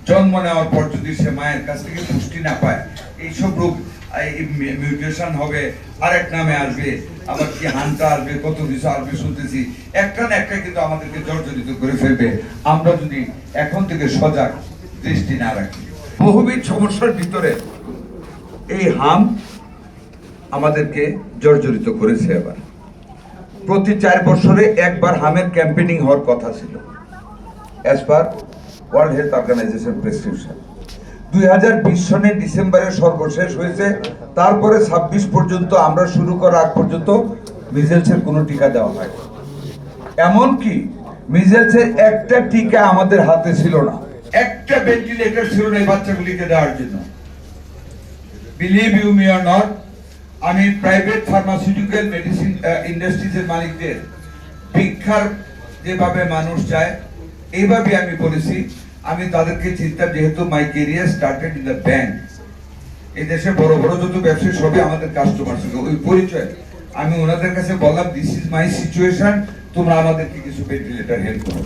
জন্ম নেওয়ার পর যদি সে মায়ের কাছ থেকে পুষ্টি না পায়, এইসব রোগ মিউটেশন হবে, আরেক নামে আসবে, আবার কি হান্টা আসবে, কত কিছু আসবে শুনতেছি। একটা না একটা কিন্তু আমাদেরকে জর্জরিত করে ফেলবে আমরা যদি এখন থেকে সজাগ দৃষ্টি না রাখি। বহুবিধ সমস্যার ভিতরে এই হাম আমাদেরকে জর্জরিত করেছে। এবার প্রতি 4 বছরে একবার হামের ক্যাম্পেইনিং হওয়ার কথা ছিল as per World Health Organization prescription. 2020 সনের ডিসেম্বরে সর্বশেষ হয়েছে। তারপরে 26 পর্যন্ত আমরা শুরু করার আগ পর্যন্ত মিজেলসের কোনো টিকা দেওয়া হয়। এমনকি মিজেলসের একটা টিকা আমাদের হাতে ছিল না, একটা ভেন্টিলেটর ছিল না এই বাচ্চাগুলিকে দেওয়ার জন্য। Believe you me or not, আমি প্রাইভেট ফার্মাসিউটিক্যাল মেডিসিন ইন্ডাস্ট্রিজের মালিকদের ভিক্ষার যেভাবে মানুষ চায় এইভাবে আমি বলেছি। আমি তাদেরকে চিন্তা, যেহেতু my career started in the bank, এই দেশে বড় বড় যত ব্যবসায়ী সবই আমাদের কাস্টমার ছিল, ওই পরিচয়। আমি ওনাদের কাছে বললাম দিস ইজ মাই সিচুয়েশন, তোমরা আমাদেরকে কিছু ভেন্টিলেটর হেল্প করো।